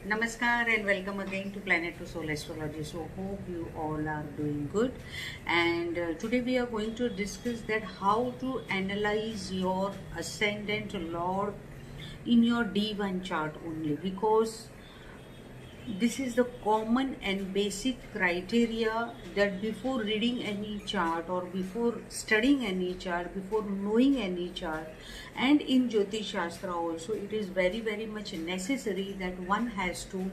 Namaskar and welcome again to Planet to Soul Astrology. So hope you all are doing good. And today we are going to discuss that how to analyze your Ascendant Lord in your D1 chart only, because this is the common and basic criteria that before reading any chart or before studying any chart, before knowing any chart, and in Jyotish Shastra also, it is very much necessary that one has to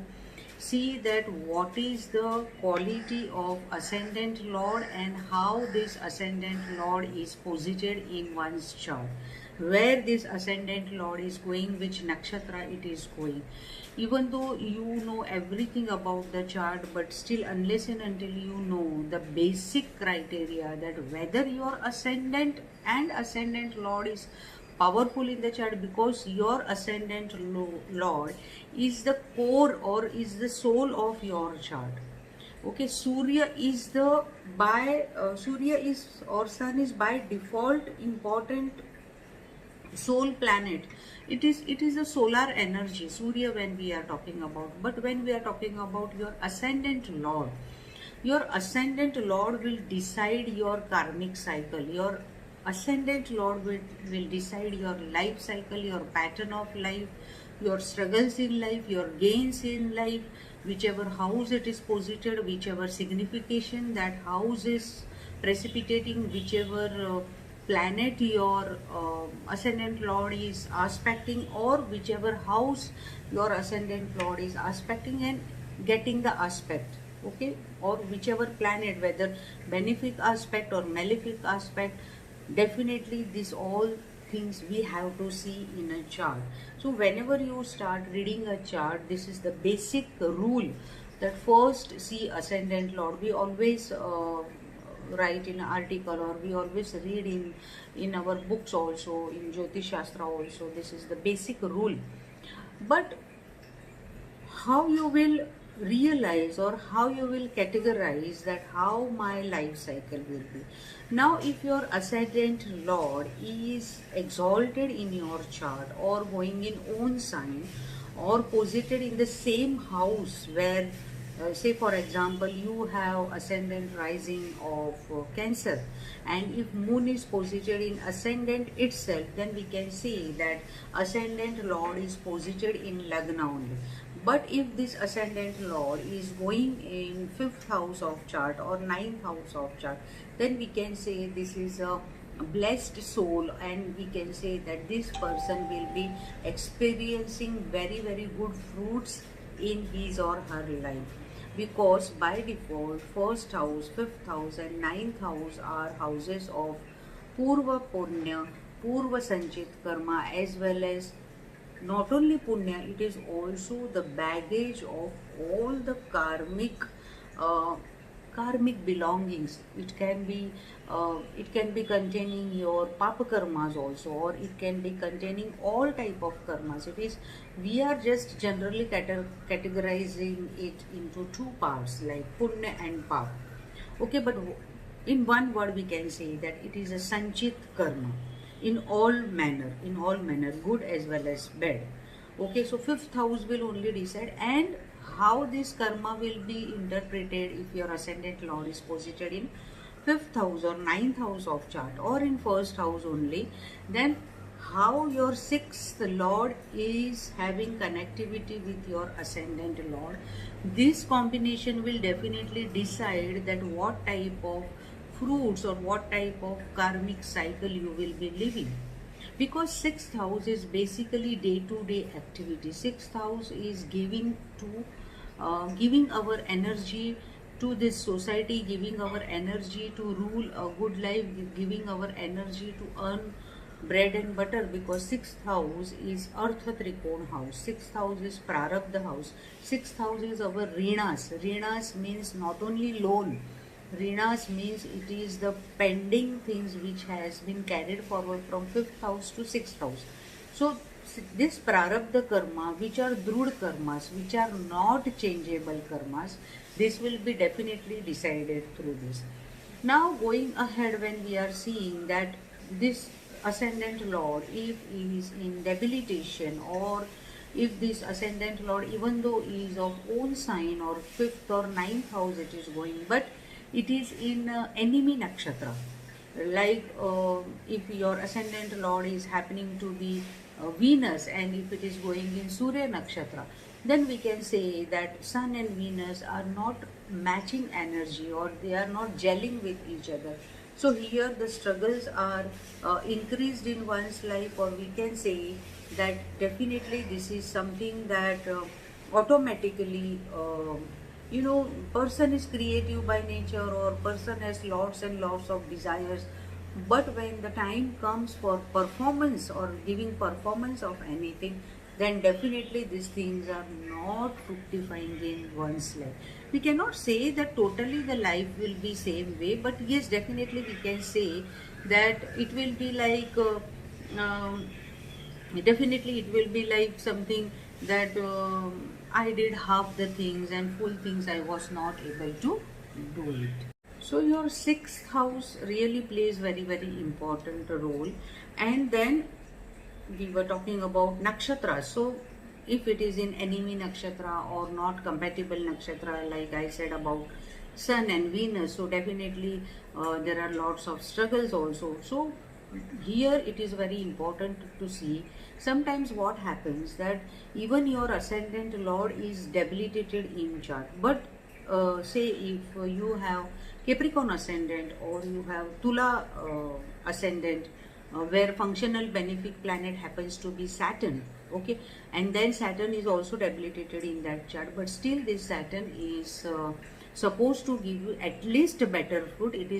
see that what is the quality of Ascendant Lord and how this Ascendant Lord is posited in one's chart, where this Ascendant Lord is going, which nakshatra it is going. Even though you know everything about the chart, but still unless and until you know the basic criteria that whether your Ascendant and Ascendant Lord is powerful in the chart, because your Ascendant Lord is the core or is the soul of your chart. Okay, Surya is the Surya is or Sun is by default important soul planet. It is a solar energy, Surya, when we are talking about. But when we are talking about your Ascendant Lord, your Ascendant Lord will decide your karmic cycle. Your Ascendant Lord will decide your life cycle, your pattern of life, your struggles in life, your gains in life, whichever house it is posited, whichever signification that house is precipitating, whichever planet your Ascendant Lord is aspecting, or whichever house your Ascendant Lord is aspecting and getting the aspect. Okay, or whichever planet, whether benefic aspect or malefic aspect, definitely these all things we have to see in a chart. So whenever you start reading a chart, this is the basic rule, that first see Ascendant Lord. We always write in an article, or we always read in our books also, in Jyotish Shastra also, this is the basic rule. But how you will realize or how you will categorize that how my life cycle will be. Now if your Ascendant Lord is exalted in your chart or going in own sign or posited in the same house where say for example you have Ascendant rising of Cancer, and if moon is posited in Ascendant itself, then we can see that Ascendant Lord is posited in Lagna only. But if this Ascendant Lord is going in 5th house of chart or 9th house of chart, then we can say this is a blessed soul, and we can say that this person will be experiencing very good fruits in his or her life, because by default 1st house, 5th house and 9th house are houses of Purva Punya, Purva Sanchit Karma, as well as not only Punya, it is also the baggage of all the karmic belongings. It can be containing your papa karmas also, or it can be containing all type of karmas. It is, we are just generally categorizing it into two parts like punya and pap. Okay, but in one word we can say that it is a sanchit karma in all manner, good as well as bad. Okay, so 5th house will only decide, and how this karma will be interpreted if your Ascendant Lord is posited in 5th house or 9th house of chart, or in 1st house only, then how your 6th Lord is having connectivity with your Ascendant Lord. This combination will definitely decide that what type of fruits or what type of karmic cycle you will be living. Because 6th house is basically day-to-day activity. 6th house is giving our energy to this society, giving our energy to rule a good life, giving our energy to earn bread and butter, because 6th house is Artha Trikon house. 6th house is Prarabdha house. 6th house is our Rinas. Rinas means not only loan. Rinas means it is the pending things which has been carried forward from 5th house to 6th house. So this Prarabdha karma, which are Drud karmas, which are not changeable karmas, this will be definitely decided through this. Now going ahead, when we are seeing that this Ascendant Lord, if he is in debilitation or if this Ascendant Lord, even though is of own sign or 5th or 9th house it is going, but it is in enemy nakshatra. Like if your Ascendant Lord is happening to be Venus, and if it is going in Surya nakshatra, then we can say that Sun and Venus are not matching energy, or they are not gelling with each other. So here the struggles are increased in one's life, or we can say that definitely this is something that automatically person is creative by nature, or person has lots and lots of desires, but when the time comes for performance or giving performance of anything, then definitely these things are not fructifying in one's life. We cannot say that totally the life will be same way, but yes, definitely we can say that it will be like definitely it will be like something that I did half the things and full things I was not able to do it. So your sixth house really plays very very important role. And then we were talking about nakshatra. So if it is in enemy nakshatra or not compatible nakshatra, like I said about Sun and Venus, so definitely there are lots of struggles also. So here it is very important to see sometimes what happens, that even your Ascendant Lord is debilitated in chart, but say if you have Capricorn Ascendant, or you have Tula Ascendant, where functional benefic planet happens to be Saturn, okay, and then Saturn is also debilitated in that chart, but still this Saturn is supposed to give you at least a better fruit. It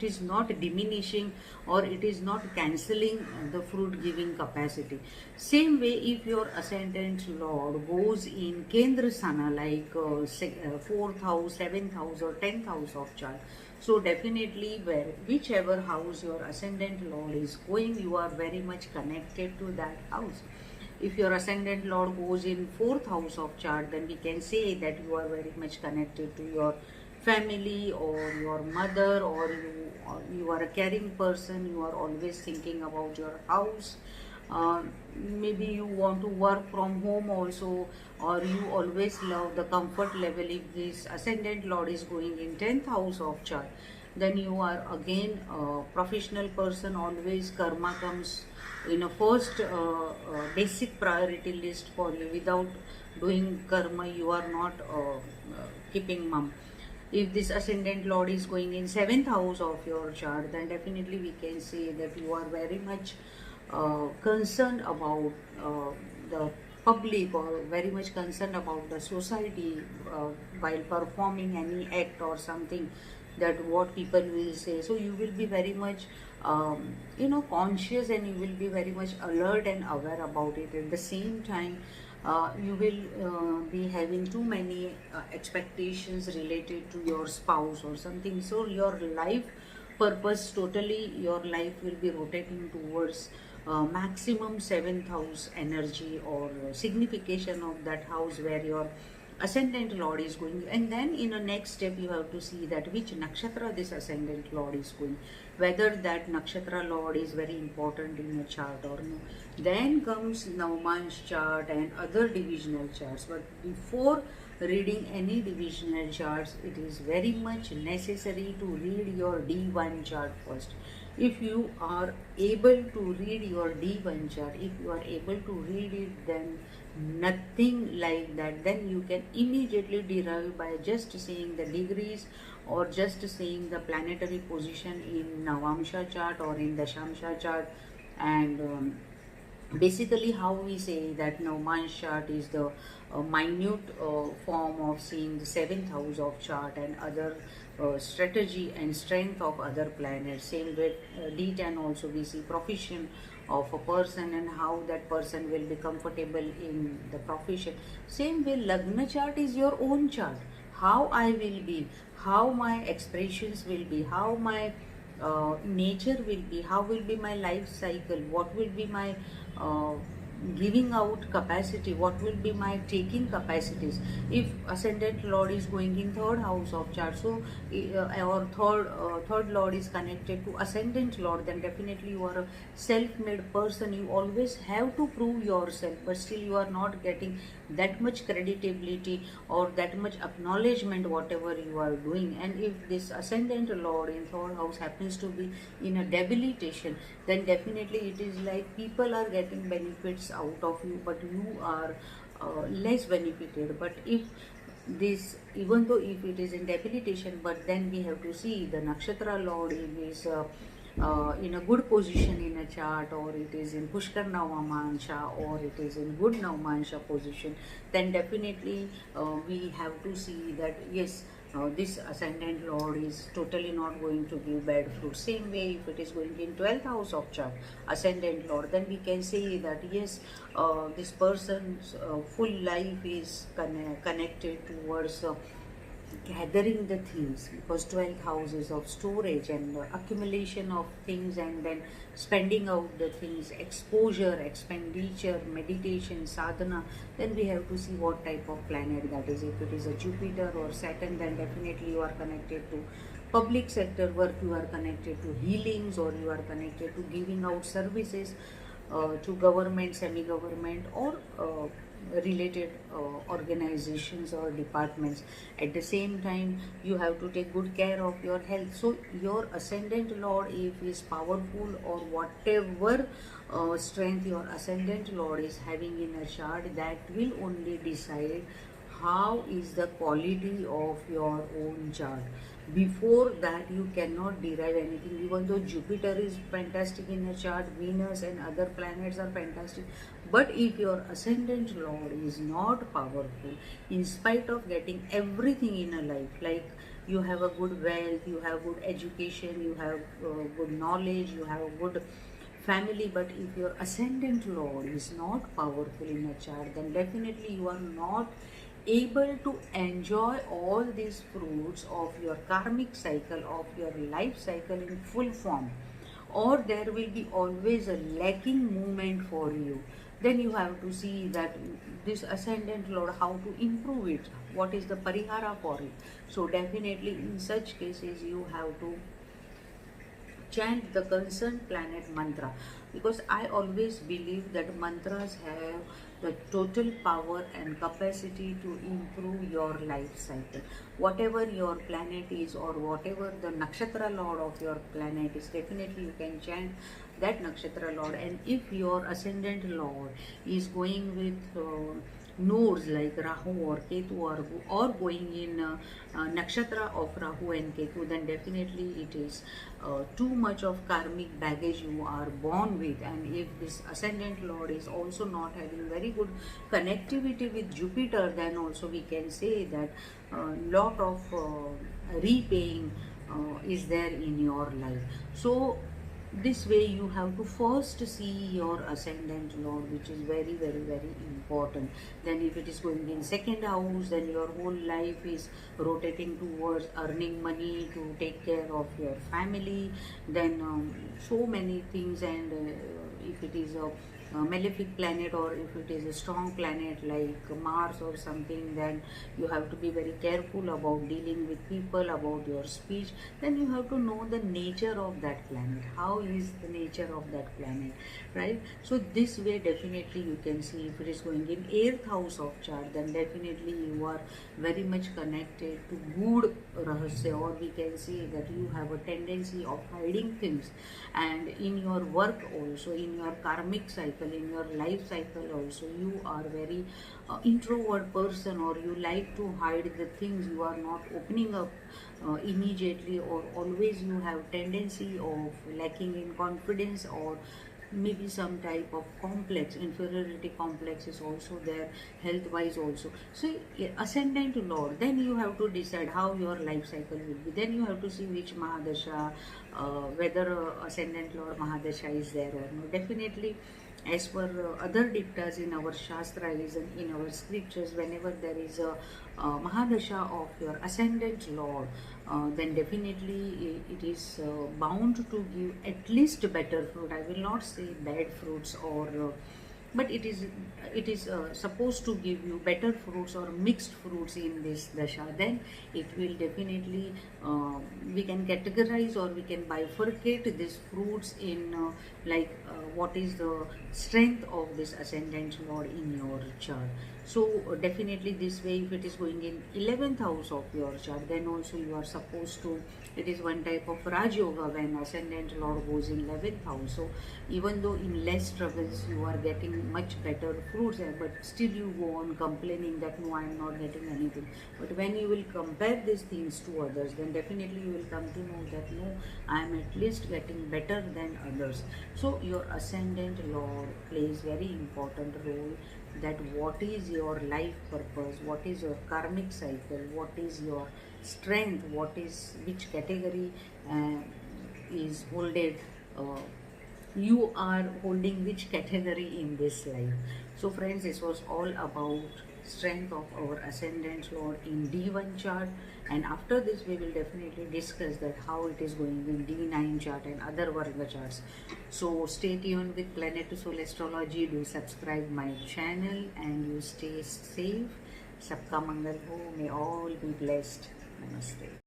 is not diminishing, or it is not cancelling the fruit giving capacity. Same way, if your Ascendant Lord goes in Kendra Sana, like 4th house, 7th house or 10th house of chart, so definitely whichever house your Ascendant Lord is going, you are very much connected to that house. If your Ascendant Lord goes in 4th house of chart, then we can say that you are very much connected to your family, or your mother, or you are a caring person, you are always thinking about your house. Maybe you want to work from home also, or you always love the comfort level. If this Ascendant Lord is going in 10th house of chart, then you are again a professional person. Always karma comes in a first basic priority list for you. Without doing karma, you are not keeping mum. If this Ascendant Lord is going in 7th house of your chart, then definitely we can say that you are very much concerned about the public, or very much concerned about the society while performing any act or something, that what people will say. So you will be very much conscious, and you will be very much alert and aware about it. At the same time, you will be having too many expectations related to your spouse or something. So your life purpose, totally your life will be rotating towards maximum 7th house energy, or signification of that house where your Ascendant Lord is going. And then in the next step, you have to see that which nakshatra this Ascendant Lord is going, whether that nakshatra Lord is very important in your chart or no. Then comes Navamans chart and other divisional charts. But before reading any divisional charts, it is very much necessary to read your D1 chart first. If you are able to read your D1 chart, if you are able to read it, then nothing like that, then you can immediately derive by just seeing the degrees, or just seeing the planetary position in Navamsha chart or in the Shamsha chart. And basically how we say that Navamans chart is the minute form of seeing the 7th house of chart and other strategy and strength of other planets. Same with D10 also, we see profession of a person and how that person will be comfortable in the profession. Same way Lagna chart is your own chart. How I will be, how my expressions will be, how my nature will be, how will be my life cycle, what will be my giving out capacity, what will be my taking capacities. If Ascendant Lord is going in third house of chart, so or third Lord is connected to Ascendant Lord, then definitely you are a self-made person. You always have to prove yourself, but still you are not getting that much creditability or that much acknowledgement whatever you are doing. And if this Ascendant Lord in third house happens to be in a debilitation, then definitely it is like people are getting benefits out of you, but you are less benefited. But if this, even though if it is in debilitation, but then we have to see the nakshatra Lord, if is in a good position in a chart, or it is in Pushkar Navamansha, or it is in good Navamansha position, then definitely we have to see that yes, this Ascendant Lord is totally not going to give bad fruit. Same way, if it is going in 12th house of chart, Ascendant Lord, then we can say that yes, this person's full life is connected towards gathering the things, because 12th house is of storage and accumulation of things, and then spending out the things, exposure, expenditure, meditation, sadhana. Then we have to see what type of planet that is. If it is a Jupiter or Saturn, then definitely you are connected to public sector work, you are connected to healings, or you are connected to giving out services to government, semi-government, or related organizations or departments. At the same time, you have to take good care of your health. So your Ascendant Lord, if is powerful, or whatever strength your Ascendant Lord is having in a chart, that will only decide how is the quality of your own chart. Before that, you cannot derive anything. Even though Jupiter is fantastic in a chart, Venus and other planets are fantastic, but if your Ascendant Lord is not powerful, in spite of getting everything in a life, like you have a good wealth, you have good education, you have good knowledge, you have a good family, but if your Ascendant Lord is not powerful in a chart, then definitely you are not able to enjoy all these fruits of your karmic cycle, of your life cycle in full form, or there will be always a lacking movement for you. Then you have to see that this Ascendant Lord, how to improve it, what is the parihara for it. So definitely in such cases you have to chant the concerned planet mantra, because I always believe that mantras have the total power and capacity to improve your life cycle. Whatever your planet is, or whatever the nakshatra Lord of your planet is, definitely you can chant that nakshatra Lord. And if your Ascendant Lord is going with nodes like Rahu or Ketu, or going in nakshatra of Rahu and Ketu, then definitely it is too much of karmic baggage you are born with. And if this Ascendant Lord is also not having very good connectivity with Jupiter, then also we can say that lot of repaying is there in your life. So this way you have to first see your Ascendant Lord, which is very very important. Then if it is going in second house, then your whole life is rotating towards earning money to take care of your family, then so many things. And if it is a malefic planet, or if it is a strong planet like Mars or something, then you have to be very careful about dealing with people, about your speech. Then you have to know the nature of that planet, how is the nature of that planet, right? So this way definitely you can see. If it is going in 8th house of chart, then definitely you are very much connected to good rahasya, or we can say that you have a tendency of hiding things. And in your work also, in your karmic cycle, in your life cycle also, you are very introvert person, or you like to hide the things. You are not opening up immediately, or always you have tendency of lacking in confidence, or maybe some type of complex, inferiority complex is also there, health wise also. So Ascendant Lord, then you have to decide how your life cycle will be. Then you have to see which Mahadasha, whether Ascendant Lord Mahadasha is there or no. Definitely as per other dictas in our shastras and in our scriptures, whenever there is a Mahadasha of your Ascendant Lord, then definitely it is bound to give at least better fruit. I will not say bad fruits, or but it is supposed to give you better fruits or mixed fruits in this dasha. Then it will definitely, we can categorize or we can bifurcate these fruits in what is the strength of this ascendant lord in your chart. So definitely this way, if it is going in 11th house of your chart, then also you are supposed to, it is one type of Raj Yoga when ascendant lord goes in 11th house. So even though in less struggles you are getting much better fruits, but still you go on complaining that no, I am not getting anything. But when you will compare these things to others, then definitely you will come to know that no, I am at least getting better than others. So your ascendant lord plays very important role, that what is your life purpose, what is your karmic cycle, what is your strength, what is, which category is holded, you are holding which category in this life. So friends, this was all about strength of our ascendant lord in D1 chart, and after this we will definitely discuss that how it is going in D9 chart and other Varga charts. So stay tuned with Planet to Soul Astrology. Do subscribe my channel and you stay safe. Sabka Mangal Ho. May all be blessed. Namaste.